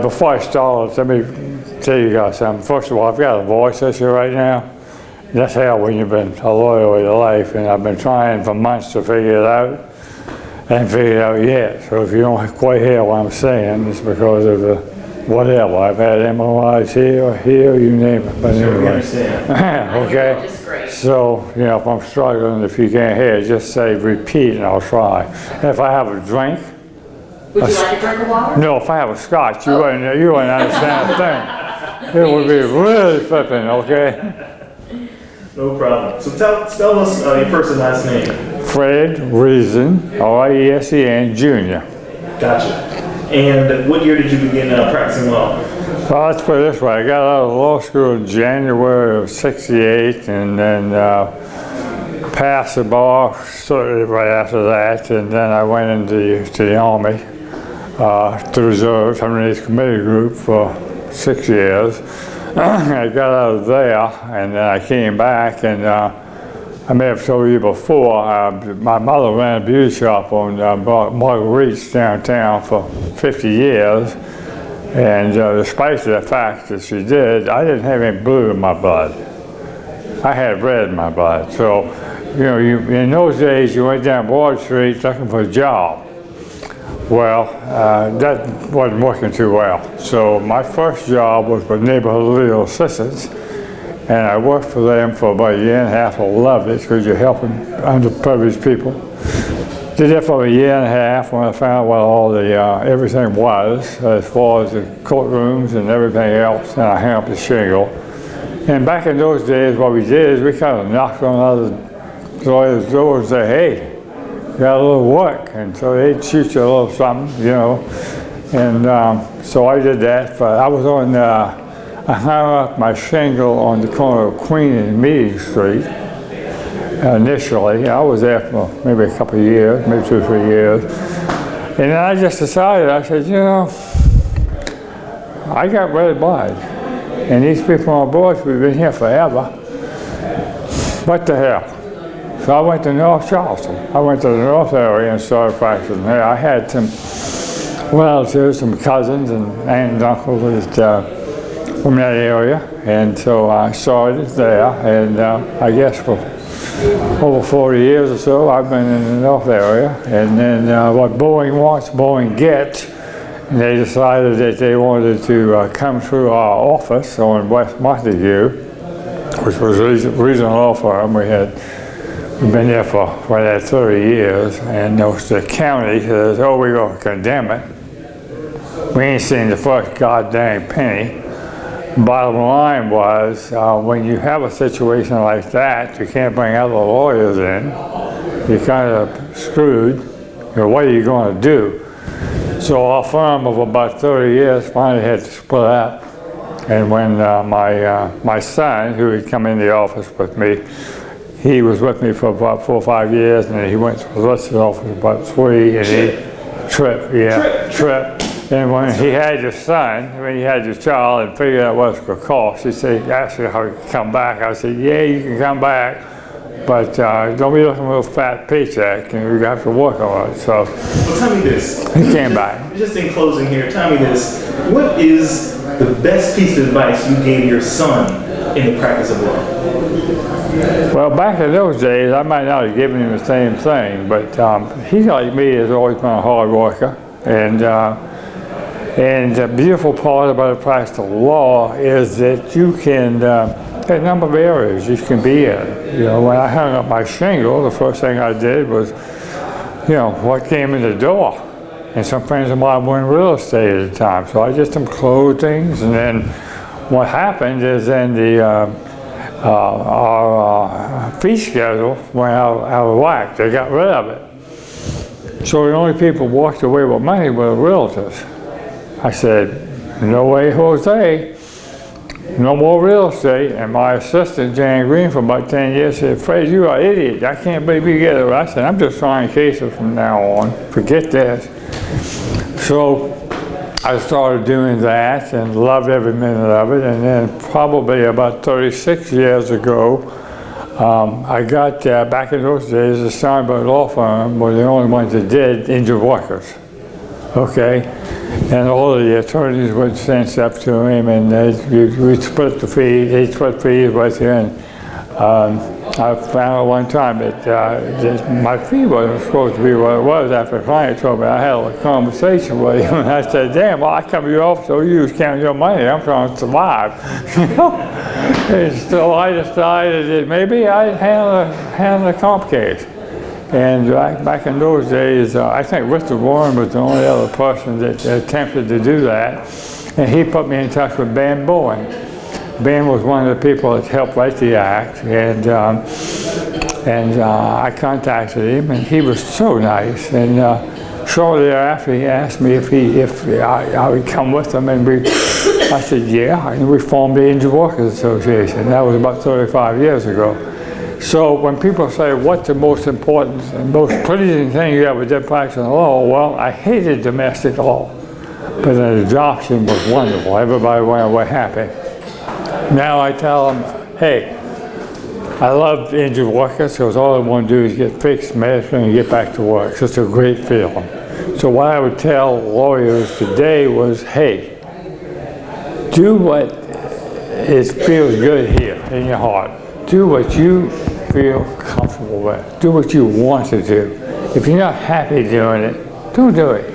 Before I start, let me tell you guys something. First of all, I've got a voice issue right now. That's hell when you've been a lawyer all your life, and I've been trying for months to figure it out. I haven't figured it out yet. So if you don't quite hear what I'm saying, it's because of the whatever. I've had MRIs here, you name it. But Sure, anyway. we understand. Okay? So, you know, if I'm struggling, if you can't hear, just say repeat and I'll try. If I have a drink. Would you like a drink of water? No, if I have a scotch, you wouldn't understand a thing. It would be really flipping, okay? No problem. So tell us your first and last name. Fred Riesen, R-I-E-S-E-N, Jr. Gotcha. And what year did you begin practicing law? Well, let's put it this way. I got out of law school in January of '68, and then passed the bar started right after that, and then I went into the Army, the reserves, underneath committee group for 6 years. I got out of there, and then I came back, and I may have told you before, my mother ran a beauty shop on Marguerite's downtown for 50 years, and despite the fact that she did, I didn't have any blue in my blood. I had red in my blood. So, you know, in those days, you went down Broad Street looking for a job. Well, that wasn't working too well. So my first job was with Neighborhood Legal Assistance, and I worked for them for about a year and a half. I loved it because you're helping underprivileged people. Did that for a year and a half when I found out what all the everything was, as far as the courtrooms and everything else, and I hung up the shingle. And back in those days, what we did is we kind of knocked on other lawyers' doors and say, hey, got a little work, and so they'd shoot you a little something, you know. And so I did that. But I was on, I hung up my shingle on the corner of Queen and Meeting Street initially. I was there for maybe a couple of years, maybe 2 or 3 years. And then I just decided, I said, you know, I got red blood. And these people on board, we've been here forever. What the hell? So I went to North Charleston. I went to the North area and started practicing there. I had some relatives, some cousins and aunts and uncles from that area. And so I started there. And I guess for over 40 years or so, I've been in the North area. And then what Boeing wants, Boeing gets. And they decided that they wanted to come through our office on West Montague, which was a regional law firm. We've been there for that 30 years, and the county says, oh, we're going to condemn it. We ain't seen the first goddamn penny. Bottom line was, when you have a situation like that, you can't bring other lawyers in. You're kind of screwed. You know, what are you going to do? So our firm of about 30 years finally had to split up. And when my son, who had come in the office with me, he was with me for about 4 or 5 years, and then he went to the solicitor's office about 3, and Trip. And when he had your son, when he had your child, and figured out what it was going to cost, he said, asked me how he could come back. I said, yeah, you can come back, but don't be looking for a fat paycheck, and you have to work on it. So, well, tell me this. He came back. Just in closing here, tell me this. What is the best piece of advice you gave your son in the practice of law? Well, back in those days, I might not have given him the same thing, but he, like me, has always been a hard worker. And the beautiful part about the practice of law is that you can, there are a number of areas you can be in. You know, when I hung up my shingle, the first thing I did was, you know, what came in the door. And some friends of mine were in real estate at the time, so I just them closed things. And then what happened is then our fee schedule went out of whack. They got rid of it. So the only people who walked away with money were the realtors. I said, no way, Jose. No more real estate. And my assistant, Jan Green, for about 10 years said, Fred, you are an idiot. I can't believe you get it. I said, I'm just trying cases from now on. Forget this. So I started doing that and loved every minute of it. And then probably about 36 years ago, I got, back in those days, the Steinberg law firm were the only ones that did injured workers. Okay, and all of the attorneys would send stuff to him, and we'd split the fee. He'd split fees with you, and I found out one time that my fee wasn't supposed to be what it was after the client told me. I had a conversation with him, and I said, "Damn, well, I come to your office so you count your money. I'm trying to survive." And so I decided that maybe I'd handle the comp case. And back in those days, I think Richard Warren was the only other person that attempted to do that. And he put me in touch with Ben Bowen. Ben was one of the people that helped write the act. And I contacted him, and he was so nice. And shortly thereafter, he asked me if I would come with him. And I said, yeah. And we formed the Injured Workers Association. That was about 35 years ago. So when people say, what's the most important and most pleasing thing you ever did practicing law? Well, I hated domestic law, but an adoption was wonderful. Everybody went away happy. Now I tell them, hey, I love injured workers because all I want to do is get fixed medicine and get back to work. So it's a great feeling. So what I would tell lawyers today was, hey, do what feels good here in your heart. Do what you feel comfortable with. Do what you want to do. If you're not happy doing it, don't do it.